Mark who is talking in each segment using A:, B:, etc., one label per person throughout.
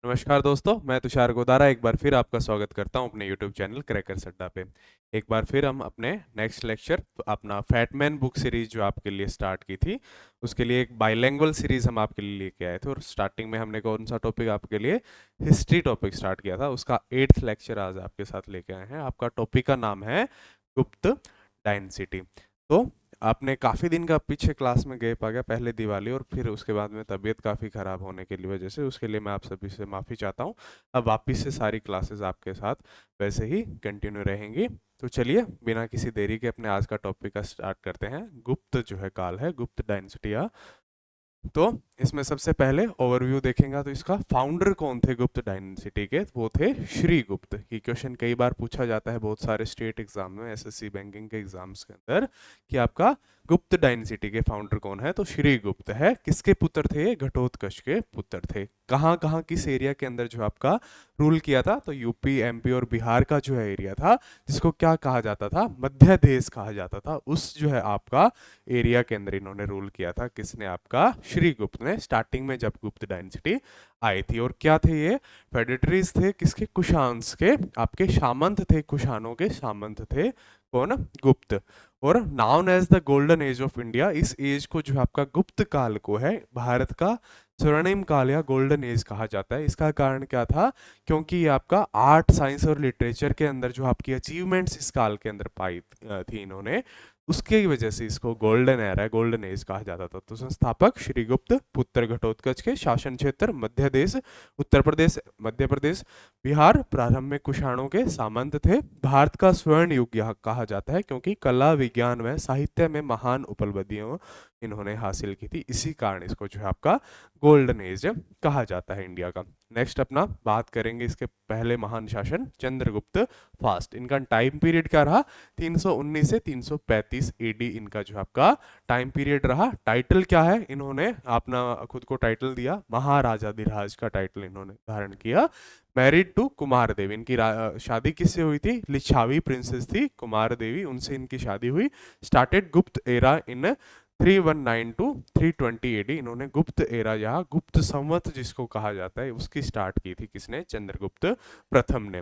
A: नमस्कार दोस्तों, मैं तुषार गोदारा एक बार फिर आपका स्वागत करता हूं अपने YouTube चैनल क्रैकर्स अड्डा पे। एक बार फिर हम अपने नेक्स्ट लेक्चर अपना फैटमैन बुक सीरीज जो आपके लिए स्टार्ट की थी, उसके लिए एक बाइलिंगुअल सीरीज हम आपके लिए लेके आए थे। और स्टार्टिंग में हमने कौन सा टॉपिक आपके लिए हिस्ट्री टॉपिक स्टार्ट किया था, उसका 8th लेक्चर आज आपके साथ लेके आए हैं। आपका टॉपिक का नाम है गुप्त डायनेसिटी। तो आपने काफ़ी दिन का पीछे क्लास में गैप आ गया, पहले दिवाली और फिर उसके बाद में तबीयत काफ़ी ख़राब होने की वजह से, उसके लिए मैं आप सभी से माफ़ी चाहता हूँ। अब वापस से सारी क्लासेस आपके साथ वैसे ही कंटिन्यू रहेंगी। तो चलिए बिना किसी देरी के अपने आज का टॉपिक का स्टार्ट करते हैं। गुप्त जो है काल है, गुप्त डायनेसिटी। तो इसमें सबसे पहले ओवरव्यू देखेंगे तो इसका फाउंडर कौन थे गुप्त डायनेसिटी के, वो थे श्री गुप्त। ये क्वेश्चन कई बार पूछा जाता है बहुत सारे स्टेट एग्जाम में, एसएससी बैंकिंग के एग्जाम्स के अंदर, कि आपका गुप्त डायनेसिटी के फाउंडर कौन है। तो श्री गुप्त है। किसके पुत्र थे ये? घटोत्कच के पुत्र थे। कहाँ कहाँ किस एरिया के अंदर जो आपका रूल किया था? तो यूपी, एमपी और बिहार का जो है एरिया था, जिसको क्या कहा जाता था? मध्य देश कहा जाता था। उस जो है आपका एरिया के अंदर इन्होंने रूल किया था। किसने? आपका श्री गुप्त ने, स्टार्टिंग में जब गुप्त डायनेसिटी आई थी। और क्या थे ये? फेडेटरीज थे। किसके? कुशांस के। आपके सामंत थे, कुशानों के सामंत थे। कौन? गुप्त। और known as the golden age of India, इस एज को जो आपका गुप्त काल को है भारत का स्वर्णिम काल या गोल्डन एज कहा जाता है। इसका कारण क्या था? क्योंकि ये आपका आर्ट, साइंस और लिटरेचर के अंदर जो आपकी अचीवमेंट्स इस काल के अंदर पाई थी इन्होंने, उसकी वजह से इसको गोल्डन एरा, गोल्डन एज कहा जाता था। तो संस्थापक श्रीगुप्त, पुत्र घटोत्कच के, शासन क्षेत्र मध्य देश, उत्तर प्रदेश, मध्य प्रदेश, बिहार, प्रारंभ में कुषाणों के सामंत थे। भारत का स्वर्ण युग यह कहा जाता है क्योंकि कला, विज्ञान व साहित्य में महान उपलब्धियों इन्होंने हासिल की थी। इसी कारण इसको जो है आपका गोल्डन एज कहा जाता है इंडिया का। नेक्स्ट अपना बात करेंगे इसके पहले महान शासन चंद्रगुप्त फास्ट। इनका टाइम पीरियड क्या रहा? 319 से 335 एडी इनका जो आपका टाइम पीरियड रहा। टाइटल क्या है? इन्होंने अपना खुद को टाइटल दिया, महाराजाधिराज का टाइटल इन्होंने धारण किया। मैरिड टू कुमार देवी, इनकी शादी किससे हुई थी? लिच्छावी प्रिंसेस थी कुमार देवी, उनसे इनकी शादी हुई। स्टार्टेड गुप्त एरा इन 3192 टू 320 एडी। इन्होंने गुप्त एरा या गुप्त संवत जिसको कहा जाता है, उसकी स्टार्ट की थी। किसने? चंद्रगुप्त प्रथम ने।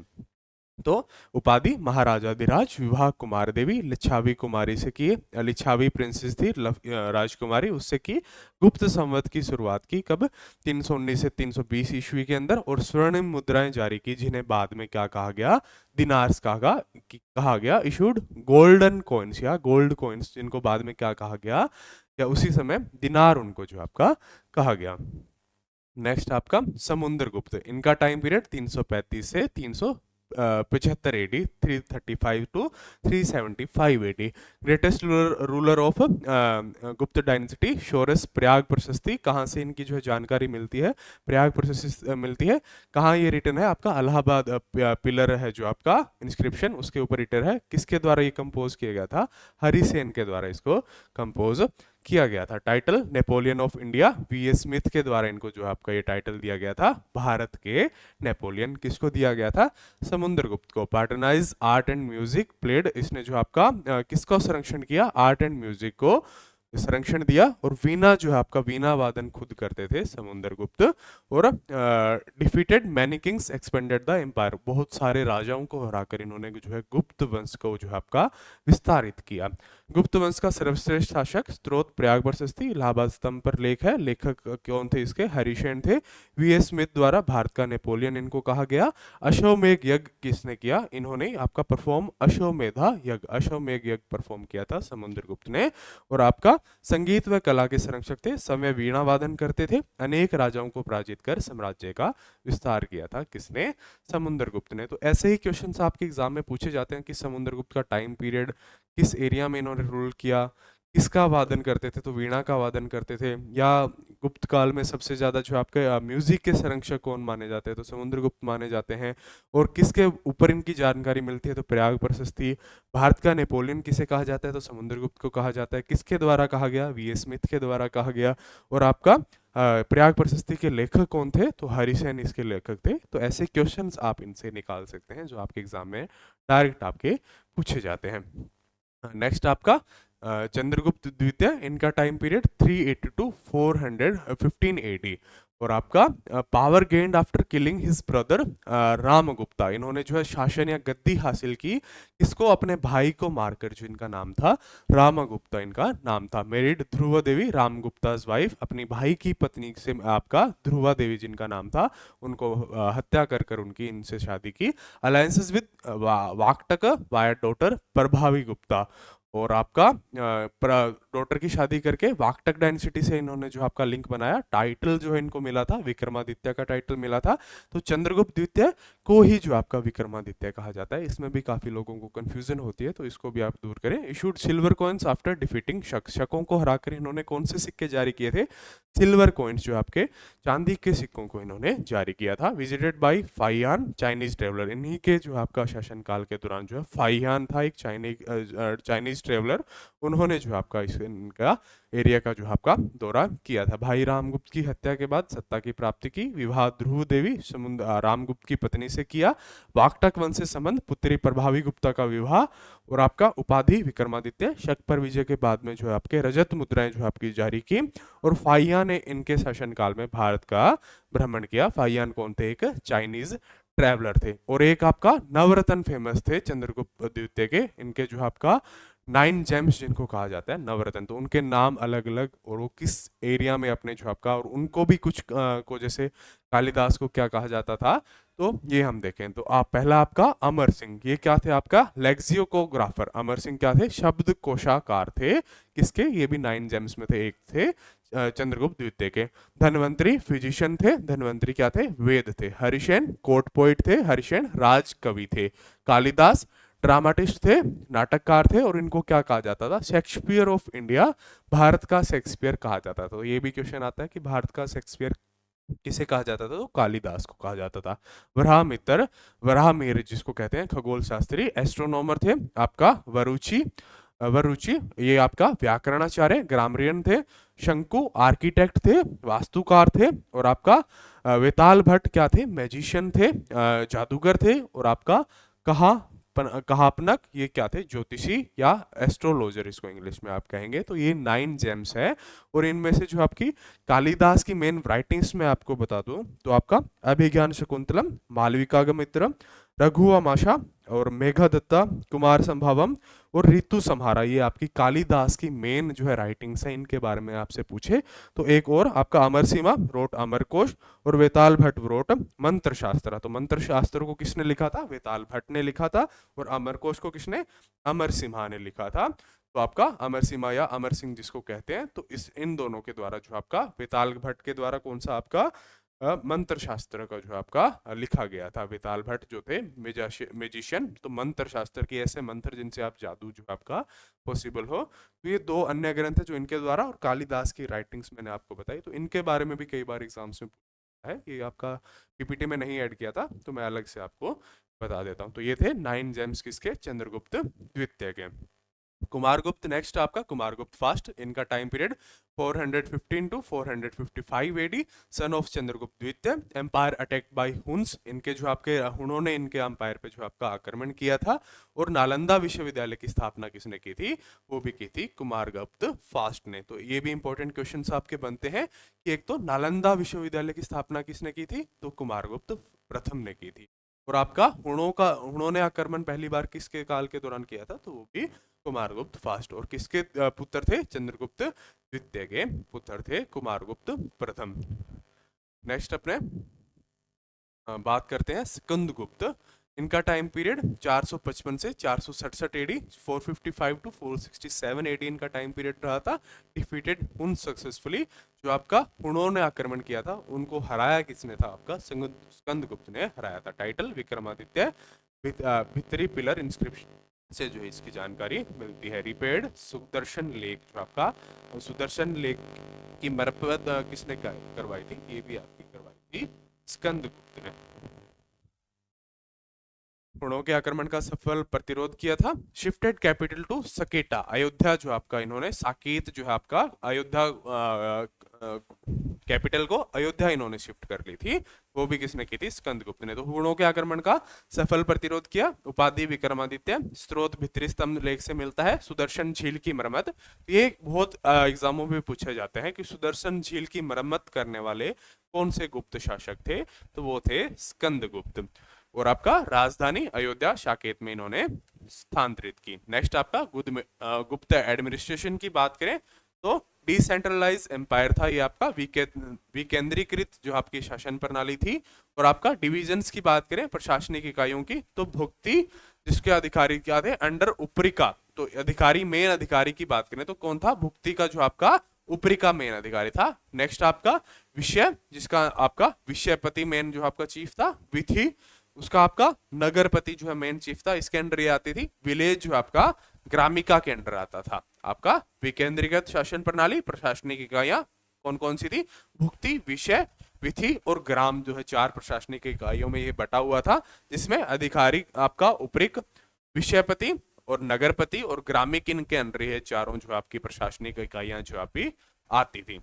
A: तो उपाधि महाराजाधिराज, विवाह कुमार देवी, लिच्छावी कुमारी से किए, लिच्छावी प्रिंसेस थी राजकुमारी, उससे की। गुप्त संवत की शुरुआत की कब? 319 से 320 ईस्वी के अंदर। और स्वर्णिम मुद्राएं जारी की, जिन्हें बाद में क्या कहा गया? दिनार्स कहा गया। इशूड गोल्डन कॉइन्स या गोल्ड कॉइन्स, जिनको बाद में क्या कहा गया, या उसी समय दिनार उनको जो आपका कहा गया। नेक्स्ट आपका समुद्रगुप्त। इनका टाइम पीरियड 335 से 375 AD, 335 to 375 AD. Greatest ruler of Gupta dynasty, sources Prayag Prashasti. कहाँ से इनकी जो है जानकारी मिलती है? प्रयाग प्रशस्ति मिलती है। कहाँ ये रिटर्न है? आपका इलाहाबाद पिलर है जो आपका इंस्क्रिप्शन, उसके ऊपर रिटर्न है। किसके द्वारा ये कंपोज किया गया था? हरिसेन के द्वारा इसको कंपोज किया गया था। Title Napoleon of India, VS. Smith के द्वारा इनको जो आपका ये टाइटल दिया गया था, भारत के नेपोलियन। किसको दिया गया था? समुद्रगुप्त को। Patronise art and music played, इसने जो आपका किसको संरक्षण किया? आर्ट एंड म्यूजिक को संरक्षण दिया। और वीणा जो है आपका, वीणा वादन खुद करते थे समुद्रगुप्त। और defeated many kings, expanded the empire, बहुत सारे राजाओं को हराकर इन्होंने जो है गुप्त वंश को जो है आपका विस्तारित किया। गुप्त वंश का सर्वश्रेष्ठ शासक, स्त्रोत प्रयाग प्रशस्ति, इलाहाबाद स्तंभ पर लेख है। लेखक कौन थे इसके? हरिसेन थे। वी.एस. स्मिथ द्वारा भारत का नेपोलियन इनको कहा गया। अश्वमेध यज्ञ किसने किया? इन्होंने आपका परफॉर्म अश्वमेधा यज्ञ, अश्वमेध यज्ञ परफॉर्म किया था समुद्रगुप्त ने। और आपका संगीत व कला के संरक्षक थे, समय वीणा वादन करते थे, अनेक राजाओं को पराजित कर साम्राज्य का विस्तार किया था। किसने? समुद्रगुप्त ने। तो ऐसे ही क्वेश्चंस आपके एग्जाम में पूछे जाते हैं कि समुद्रगुप्त का टाइम पीरियड, किस एरिया में इन्होंने रूल किया, किसका वादन करते थे? तो वीणा का वादन करते थे। या गुप्त काल में सबसे ज्यादा जो आपके म्यूजिक के संरक्षक कौन माने जाते हैं? तो समुद्रगुप्त माने जाते हैं। और किसके ऊपर इनकी जानकारी मिलती है? तो प्रयाग प्रशस्ति। भारत का नेपोलियन किसे कहा जाता है? तो समुद्रगुप्त को कहा जाता है। किसके द्वारा कहा गया? वी.एस. स्मिथ के द्वारा कहा गया। और आपका प्रयाग प्रशस्ति के लेखक कौन थे? तो हरिसेन इसके लेखक थे। तो ऐसे क्वेश्चंस आप इनसे निकाल सकते हैं जो आपके एग्जाम में डायरेक्ट आपके पूछे जाते हैं। नेक्स्ट आपका चंद्रगुप्त द्वितीय, इनका टाइम पीरियड 380 टू 415 एडी। और आपका power gained after killing his brother Ramagupta, इन्होंने जो है शासन या गद्दी हासिल की इसको अपने भाई को मारकर, जो इनका नाम था रामगुप्ता, इनका नाम था। मैरिड ध्रुव देवी रामगुप्ता वाइफ, अपनी भाई की पत्नी से आपका ध्रुवा देवी जिनका नाम था उनको हत्या कर कर उनकी इनसे शादी की। अलायंसेस विद वाकटक वाया डॉटर प्रभावी गुप्ता, और आपका डॉटर की शादी करके वाकटक डायनेसिटी से इन्होंने जो आपका लिंक बनाया। टाइटल जो है इनको मिला था विक्रमादित्य का टाइटल मिला था, तो चंद्रगुप्त द्वितीय को ही जो आपका विक्रमादित्य कहा जाता है। इसमें भी काफी लोगों को कंफ्यूजन होती है, तो इसको भी आप दूर करें। Issued silver coins after defeating शक, शकों को हराकर इन्होंने कौन से सिक्के जारी किए थे? सिल्वर कॉइन्स, जो आपके चांदी के सिक्कों को इन्होंने जारी किया था। Visited by Fa-Hien Chinese traveller, इन्हीं के जो आपका शासनकाल के दौरान जो है फाइयान था एक चाइनीज ट्रेवलर, उन्होंने जो आपका इनका एरिया का जो आपका दौरा किया था। भाई रामगुप्त की हत्या के बाद सत्ता की प्राप्ति की, विवाह ध्रुव देवी रामगुप्त की पत्नी से किया, वाकटक वंश से संबंध, पुत्री प्रभावी गुप्ता का विवाह, और आपका उपाधि विक्रमादित्य। शक पर विजय के बाद में जो है आपके रजत मुद्राएं जो आपकी जारी की, और फाइयान ने इनके शासनकाल में भारत का भ्रमण किया। फाइयान कौन थे? एक चाइनीज ट्रैवलर थे। और एक आपका नवरत्न फेमस थे चंद्रगुप्त द्वितीय के, इनके जो आपका 9 जेम्स जिनको कहा जाता है नवरत्न, तो उनके नाम अलग अलग, और वो किस एरिया में अपने जो आपका, और उनको भी कुछ को जैसे कालिदास को क्या कहा जाता था, तो ये हम देखें। तो आप पहला आपका अमर सिंह, ये क्या थे? आपका लेक्सियोग्राफर। अमर सिंह क्या थे? शब्द कोशाकार थे। किसके? ये भी 9 जेम्स में थे। एक थे चंद्रगुप्त द्वितीय के। धन्वंतरी फिजिशियन थे। धन्वंतरी क्या थे? वेद थे। हरिसेन कोर्ट पोइट थे। हरिसेन राज कवि थे। कालिदास ड्रामाटिस्ट थे, नाटककार थे, और इनको क्या कहा जाता था? शेक्सपियर ऑफ इंडिया, भारत का शेक्सपियर कहा जाता था। तो ये भी क्वेश्चन आता है कि भारत का शेक्सपियर किसे कहा जाता था? तो कालिदास को कहा जाता था। वराहमित्र, वराहमिहिर जिसको कहते हैं, खगोल शास्त्री। एस्ट्रोनॉमर थे आपका वरुचि, वरुचि ये आपका व्याकरणाचार्य, ग्रामरियन थे। शंकु आर्किटेक्ट थे, वास्तुकार थे। और आपका वेताल भट्ट क्या थे? मैजिशियन थे, जादूगर थे। और आपका कहापनक ये क्या थे? ज्योतिषी या एस्ट्रोलॉजर इसको इंग्लिश में आप कहेंगे। तो ये 9 जेम्स है। और इनमें से जो आपकी कालिदास की मेन राइटिंग्स में आपको बता दूं तो आपका अभिज्ञान शकुंतलम, मालविकाग्निमित्रम, रघुवंशा, और मेघदत्ता, कुमार संभवम, और ऋतु संहारा, ये आपकी कालिदास की मेन जो है राइटिंग्स है। इनके बारे में आपसे पूछे तो एक और आपका अमर सीमा रोट अमरकोश, और वेताल भट्ट रोट मंत्र शास्त्र। तो मंत्र शास्त्र को किसने लिखा था? वेताल भट्ट ने लिखा था। और अमरकोश को किसने? अमर सिम्हा ने लिखा था। तो आपका अमर सिम्हा या अमर सिंह जिसको कहते हैं, तो इस इन दोनों के द्वारा जो आपका वेताल भट्ट के द्वारा कौन सा आपका मंत्र शास्त्र का जो आपका लिखा गया था। वेताल भट्ट जो थे मेजिशियन, तो मंत्र शास्त्र के ऐसे मंत्र जिनसे आप जादू जो आपका पॉसिबल हो। तो ये 2 अन्य ग्रंथ है जो इनके द्वारा, और कालिदास की राइटिंग्स मैंने आपको बताई, तो इनके बारे में भी कई बार एग्जाम्स में है। ये आपका पीपीटी में नहीं ऐड किया था, तो मैं अलग से आपको बता देता हूँ। तो ये थे 9 जेम्स किसके? चंद्रगुप्त द्वितीय के। कुमारगुप्त नेक्स्ट आपका, कुमारगुप्त फास्ट, इनका time period 415 to 455 AD, son of Chandragupta द्वितीय। एम्पायर अटैक्ड बाय हुन्स, इनके जो आपके हुनों ने इनके एम्पायर पे जो आपका आक्रमण किया था। और नालंदा विश्वविद्यालय की स्थापना किसने की थी? वो भी की थी कुमारगुप्त फास्ट ने। तो ये भी इंपॉर्टेंट क्वेश्चन आपके बनते हैं कि एक तो नालंदा विश्वविद्यालय की स्थापना किसने की थी? तो कुमारगुप्त प्रथम ने की थी। और आपका हुणों ने आक्रमण पहली बार किसके काल के दौरान किया था? तो वो भी कुमारगुप्त फास्ट। और किसके पुत्र थे? चंद्रगुप्त द्वितीय के पुत्र थे कुमारगुप्त प्रथम। नेक्स्ट अपने बात करते हैं स्कंदगुप्त। इनका टाइम पीरियड 455 से 467 एडी, 455 टू 467 एडी इनका टाइम पीरियड रहा था। डिफीटेड हुन सक्सेसफुली, जो आपका हुणों ने आक्रमण किया था उनको हराया किसने था? आपका स्कंदगुप्त ने हराया था। टाइटल विक्रमादित्य। भित्री पिलर इंस्क्रिप्शन से जो है इसकी जानकारी मिलती है। रिपेयर्ड सुदर्शन लेक, जो आपका सुदर्शन लेक की मरम्मत किसने करवाई थी? ये भी आपकी करवाई थी स्कंदगुप्त ने। हुणों के आक्रमण का सफल प्रतिरोध किया था। शिफ्टेड कैपिटल टू सकेटा, अयोध्या जो आपका इन्होंने, साकेत जो है आपका अयोध्या कैपिटल को अयोध्या इन्होंने शिफ्ट कर ली थी, वो भी किसने की थी, स्कंदगुप्त ने। तो हुणों के आक्रमण का सफल प्रतिरोध किया। उपाधि विक्रमादित्य। स्रोत भित्री स्तंभ लेख से मिलता है। सुदर्शन झील की मरम्मत, ये बहुत एग्जामों में पूछे जाते हैं कि सुदर्शन झील की मरम्मत करने वाले कौन से गुप्त शासक थे, तो वो थे स्कंदगुप्त। और आपका राजधानी अयोध्या साकेत में इन्होंने स्थानांतरित की। नेक्स्ट आपका गुप्त एडमिनिस्ट्रेशन की बात करें तो डिसेंट्रलाइज एम्पायर था ये आपका, विकेंद्रीकृत जो आपकी शासन प्रणाली थी। और आपका डिविजन्स की बात करें प्रशासनिक इकाइयों की, तो भुक्ति जिसके अधिकारी क्या थे, अंडर उपरिका। तो अधिकारी, मेन अधिकारी की बात करें तो कौन था, भुक्ति का जो आपका ऊपरी का मेन अधिकारी था। नेक्स्ट आपका विषय, जिसका आपका विषयपति मेन जो आपका चीफ था। विधि, उसका आपका नगरपति जो है मेन चीफ था, इसके अंडर ये आती थी। विलेज जो आपका ग्रामिका के अंडर आता था। आपका विकेंद्रीकृत शासन प्रणाली, प्रशासनिक इकाइयां कौन कौन सी थी, भुक्ति, विषय, विधि और ग्राम जो है 4 प्रशासनिक इकाइयों में ये बटा हुआ था, जिसमें अधिकारी आपका उपरिक, विषयपति और नगरपति और ग्रामिक, इनके अंडर ये चारों जो आपकी प्रशासनिक इकाइयां जो आपकी आती थी।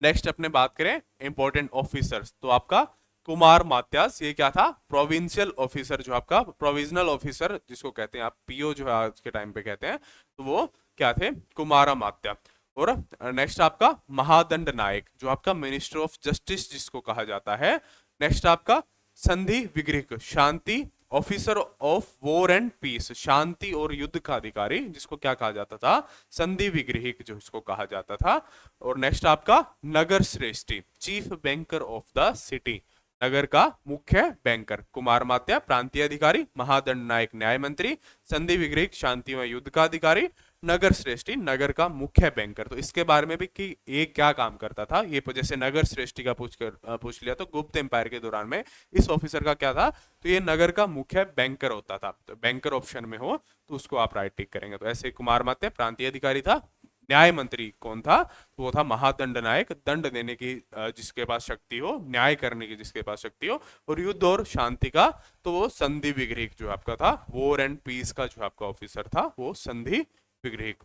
A: नेक्स्ट अपने बात करें इंपॉर्टेंट ऑफिसर्स, तो आपका कुमार मात्यास, ये क्या था, प्रोविंशियल ऑफिसर जो आपका, प्रोविजनल ऑफिसर जिसको कहते हैं आप, पीओ जो है आज के टाइम पे कहते हैं, तो वो क्या थे, कुमार मात्या। और नेक्स्ट आपका महादंड नायक जो आपका मिनिस्टर ऑफ जस्टिस जिसको कहा जाता है। नेक्स्ट आपका संधि विग्रह, शांति, officer of war and peace, शांति और युद्ध का अधिकारी जिसको क्या कहा जाता था, संधि विग्रहिक जो इसको कहा जाता था। और नेक्स्ट आपका नगर श्रेष्ठी, chief banker of the city, नगर का मुख्य बैंकर। कुमार मात्या प्रांतीय अधिकारी, महादंड नायक न्याय मंत्री, संधि विग्रहिक शांति व युद्ध का अधिकारी, नगर श्रेष्ठी नगर का मुख्य बैंकर। तो इसके बारे में भी कि ये क्या काम करता था, ये जैसे नगर श्रेष्ठी का पूछ लिया तो गुप्त एम्पायर के दौरान में इस ऑफिसर का क्या था, तो ये नगर का मुख्य बैंकर होता था। तो बैंकर ऑप्शन में हो तो उसको आप राइट टिक करेंगे। तो ऐसे कुमार मात्या प्रांतीय अधिकारी था। न्याय मंत्री कौन था, तो वो था महादंड नायक, दंड देने की जिसके पास शक्ति हो, न्याय करने की जिसके पास शक्ति हो। और युद्ध और शांति का तो वो संधि विग्रहिक जो आपका था, वॉर एंड पीस का जो आपका ऑफिसर था वो संधि विग्रहिक।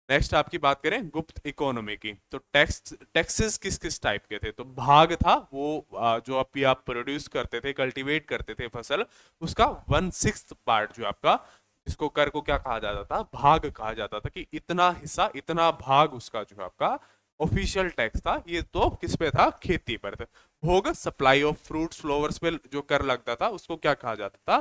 A: नेक्स्ट आपकी बात करें गुप्त इकोनॉमी की, तो टैक्सेस किस किस टाइप के थे, तो भाग था वो जो आप प्रोड्यूस करते थे, कल्टीवेट करते थे फसल, उसका 1/6 पार्ट जो आपका, इसको कर को क्या कहा जाता था, भाग कहा जाता था, कि इतना हिस्सा, इतना भाग उसका जो आपका ऑफिशियल टैक्स था। ये तो किस पे था, खेती पर था। भोग, सप्लाई ऑफ फ्रूट्स फ्लावर्स पे जो कर लगता था उसको क्या कहा जाता था,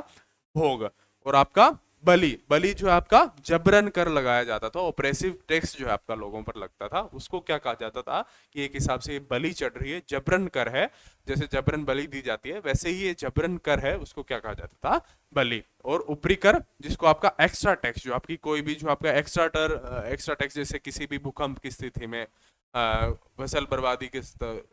A: भोग। और आपका बलि, बलि जो आपका जबरन कर लगाया जाता था, ऑपरेसिव टैक्स जो है आपका लोगों पर लगता था, उसको क्या कहा जाता था, कि एक हिसाब से बलि चढ़ रही है, जबरन कर है, जैसे जबरन बलि दी जाती है वैसे ही ये जबरन कर है, उसको क्या कहा जाता था, बलि। और ऊपरी कर जिसको आपका एक्स्ट्रा टैक्स, जो आपकी कोई भी जो आपका एक्स्ट्रा टैक्स, जैसे किसी भी भूकंप की स्थिति में, फसल बर्बादी के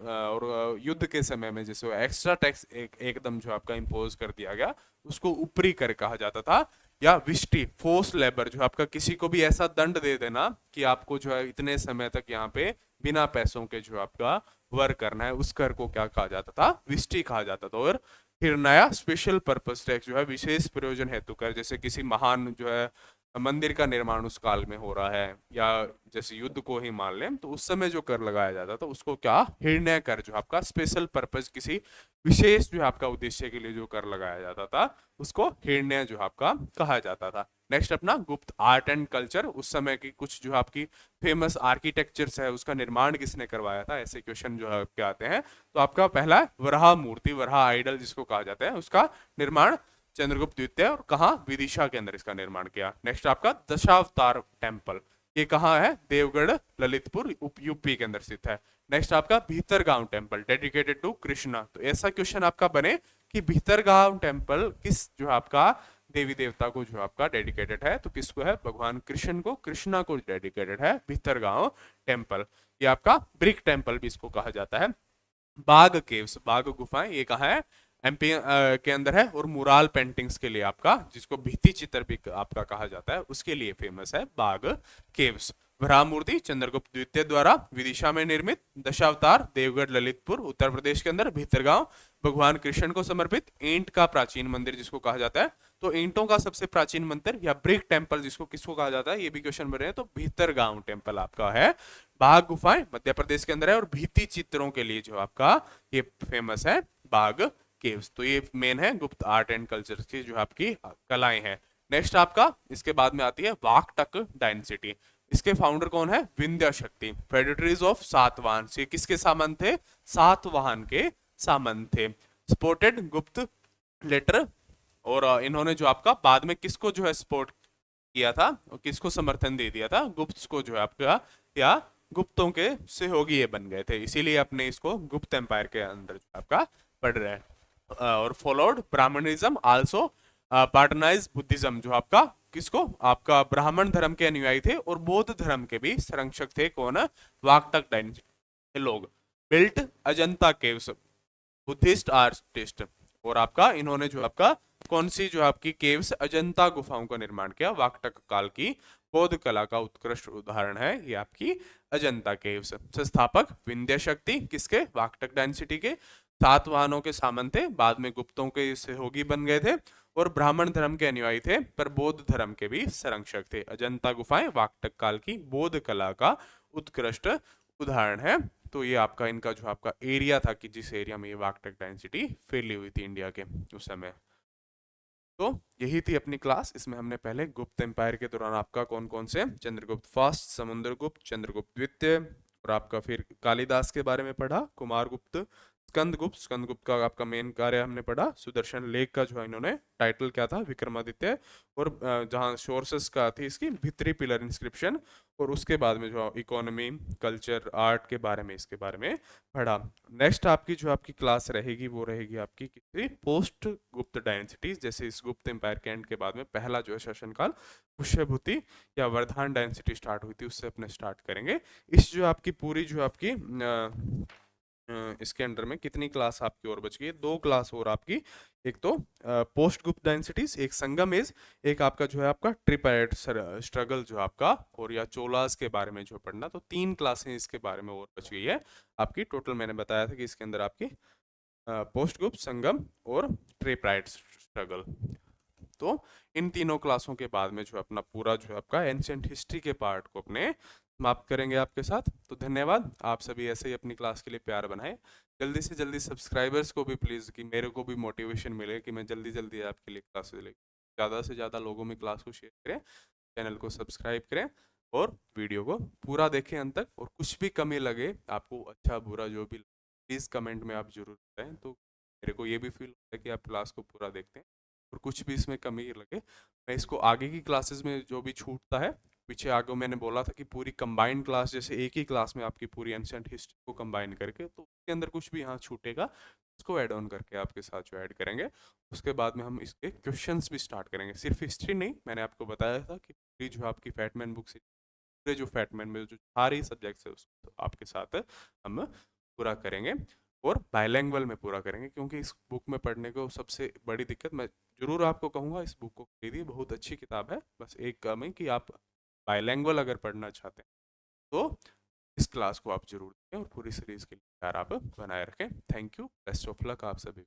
A: और युद्ध के समय में जैसे एक्स्ट्रा टैक्स एकदम जो आपका इम्पोज कर दिया गया, उसको ऊपरी कर कहा जाता था। या विष्टि, फोर्स लेबर, जो आपका किसी को भी ऐसा दंड दे देना कि आपको जो है इतने समय तक यहाँ पे बिना पैसों के जो आपका वर्क करना है, उस कर को क्या कहा जाता था, विष्टि कहा जाता था। और फिर नया स्पेशल पर्पस टैक्स जो है, विशेष प्रयोजन हेतु कर, जैसे किसी महान जो है मंदिर का निर्माण उस काल में हो रहा है, या जैसे युद्ध को ही मान लें, तो उस समय जो कर लगाया जाता था उसको क्या, हिरण्य कर, जो आपका स्पेशल पर्पस, किसी विशेष जो आपका उद्देश्य के लिए जो कर लगाया जाता था उसको हिरण्य जो आपका कहा जाता था। नेक्स्ट अपना गुप्त आर्ट एंड कल्चर, उस समय की कुछ जो आपकी फेमस आर्किटेक्चर्स है उसका निर्माण किसने करवाया था, ऐसे क्वेश्चन जो है आपके आते हैं। तो आपका पहला वराह मूर्ति, वराह आइडल जिसको कहा जाता है, उसका निर्माण चंद्रगुप्त द्वितीय, और कहा, विदिशा के अंदर इसका निर्माण किया। नेक्स्ट आपका दशावतार टेम्पल, ये कहाँ है, देवगढ़ ललितपुर यूपी के अंदर स्थित है। नेक्स्ट आपका Bhitargaon temple, dedicated to Krishna. तो ऐसा क्वेश्चन आपका बने कि भीतरगांव टेम्पल किस जो आपका देवी देवता को जो आपका डेडिकेटेड है, तो किसको है, भगवान कृष्ण को, कृष्णा को डेडिकेटेड है भीतरगांव टेम्पल। ये आपका ब्रिक टेम्पल भी इसको कहा जाता है। बाघ केव्स, बाघ गुफाएं, ये कहाँ है, एमपी के अंदर है। और मुराल पेंटिंग्स के लिए आपका, जिसको भित्ति चित्र भी आपका कहा जाता है, उसके लिए फेमस है बाघ केव्स। वराह मूर्ति चंद्रगुप्त द्वितीय द्वारा विदिशा में निर्मित। दशावतार देवगढ़ ललितपुर उत्तर प्रदेश के अंदर। भीतरगांव भगवान कृष्ण को समर्पित। ईंट का प्राचीन मंदिर जिसको कहा जाता है तो ईंटों का सबसे प्राचीन मंदिर या ब्रिक टेम्पल जिसको किसको कहा जाता है, ये भी क्वेश्चन बन रहे हैं। तो भीतरगांव टेम्पल आपका है। बाघ गुफाएं मध्य प्रदेश के अंदर है, और भित्ति चित्रों के लिए जो आपका ये फेमस है बाघ केव्स। तो ये मेन है गुप्त आर्ट एंड कल्चर की जो आपकी कलाएं हैं। नेक्स्ट आपका इसके बाद में आती है वाकटक डायनेसिटी। इसके फाउंडर कौन है, विंध्य शक्ति, फेडिटरीज ऑफ सातवाहन। ये किसके सामंत थे, सातवाहन के सामंत थे। सपोर्टेड गुप्त लेटर, और इन्होंने जो आपका बाद में किसको जो है सपोर्ट किया था और किसको समर्थन दे दिया था, गुप्त को जो है आपका, या गुप्तों के सहयोगी ये बन गए थे, इसीलिए अपने इसको गुप्त एम्पायर के अंदर जो आपका पढ़ रहे हैं। और फॉलोड ब्राह्मणिज्म आल्सो पार्टनाइज बुद्धिज्म, जो आपका किसको, आपका ब्राह्मण धर्म के अनुयायी थे और बौद्ध धर्म के भी संरक्षक थे। कौन, वाकटक डायनेस्टी लोग। Built Ajanta caves, Buddhist artist, और आपका इन्होंने जो आपका कौन सी जो आपकी केव्स, अजंता गुफाओं का निर्माण किया। वाकटक काल की बौद्ध कला का उत्कृष्ट उदाहरण है ये आपकी अजंता केव्स। संस्थापक विंध्य शक्ति, किसके, वाकटक डायनेसिटी के। सातवाहनों के सामंत थे, बाद में गुप्तों के सहयोगी बन गए थे, और ब्राह्मण धर्म के अनुयायी थे पर बौद्ध धर्म के भी संरक्षक थे। अजंता गुफाएं वाकटक काल की बौद्ध कला का उत्कृष्ट उदाहरण है। तो ये आपका इनका जो आपका एरिया था कि जिस एरिया में ये वाकटक डायनेसिटी फैली हुई थी इंडिया के उस समय। तो यही थी अपनी क्लास। इसमें हमने पहले गुप्त एम्पायर के दौरान आपका कौन कौन से, चंद्रगुप्त फर्स्ट, समुद्रगुप्त, चंद्रगुप्त द्वितीय, और आपका फिर कालिदास के बारे में पढ़ा, कुमारगुप्त, स्कंदगुप्त। स्कंदगुप्त का आपका मेन कार्य हमने पढ़ा। सुदर्शन लेक का जो है इन्होंने टाइटल क्या था, विक्रमादित्य। और जहाँ सोर्सेस का थी इसकी भित्री पिलर इंस्क्रिप्शन। और उसके बाद में जो इकोनॉमी, कल्चर, आर्ट के बारे में, इसके बारे में पढ़ा। नेक्स्ट आपकी जो आपकी क्लास रहेगी वो रहेगी आपकी किसी पोस्ट गुप्त डायनेसिटीज, जैसे इस गुप्त एम्पायर के एंड के बाद में पहला जो है शासनकाल पुष्यभूति या वर्धमान डायनेसिटी स्टार्ट हुई थी, उससे अपने स्टार्ट करेंगे। इस जो आपकी पूरी जो आपकी इसके अंडर में कितनी क्लास आपकी और बच गई है, 2 क्लास और आपकी। एक तो पोस्ट गुप्त डायनेसिटीज, एक संगम एज, एक आपका जो है आपका ट्रिपैरेट स्ट्रगल जो आपका, और या चोलास के बारे में जो पढ़ना। तो 3 क्लासें इसके बारे में और बच गई है आपकी। टोटल मैंने बताया था कि इसके अंदर आपकी पोस्ट गुप्त, संगम और ट्रिपैरेट स्ट्रगल। तो इन तीनों क्लासों के बाद में जो अपना पूरा जो आपका एंशिएंट हिस्ट्री के पार्ट को अपने समाप्त करेंगे आपके साथ। तो धन्यवाद, आप सभी ऐसे ही अपनी क्लास के लिए प्यार बनाएं। जल्दी से जल्दी सब्सक्राइबर्स को भी प्लीज़, कि मेरे को भी मोटिवेशन मिले कि मैं जल्दी जल्दी आपके लिए क्लासेस ले, ज़्यादा से ज़्यादा लोगों में क्लास को शेयर करें, चैनल को सब्सक्राइब करें, और वीडियो को पूरा देखें अंत तक। और कुछ भी कमी लगे आपको, अच्छा बुरा जो भी, प्लीज़ कमेंट में आप जरूर करें, तो मेरे को ये भी फील होता है कि आप क्लास को पूरा देखते हैं। और कुछ भी इसमें कमी लगे, मैं इसको आगे की क्लासेस में जो भी छूटता है, पीछे आगे मैंने बोला था कि पूरी कंबाइंड क्लास, जैसे एक ही क्लास में आपकी पूरी एंशिएंट हिस्ट्री को कंबाइन करके, तो उसके अंदर कुछ भी यहाँ छूटेगा उसको ऐड ऑन करके आपके साथ जो ऐड करेंगे। उसके बाद में हम इसके क्वेश्चंस भी स्टार्ट करेंगे। सिर्फ हिस्ट्री नहीं, मैंने आपको बताया था कि पूरी जो आपकी फैटमैन बुक से, पूरे जो फैटमैन में जो सारे सब्जेक्ट्स है उसको आपके साथ हम पूरा करेंगे, और बाइलैंग्वेज में पूरा करेंगे। क्योंकि इस बुक में पढ़ने को सबसे बड़ी दिक्कत, मैं जरूर आपको कहूँगा इस बुक को खरीदिए, बहुत अच्छी किताब है। बस एक कम है कि आप बाइलैंग्वेज अगर पढ़ना चाहते हैं तो इस क्लास को आप जरूर देखें, और पूरी सीरीज के लिए प्यार आप बनाए रखें। Thank you, best of luck आप सभी।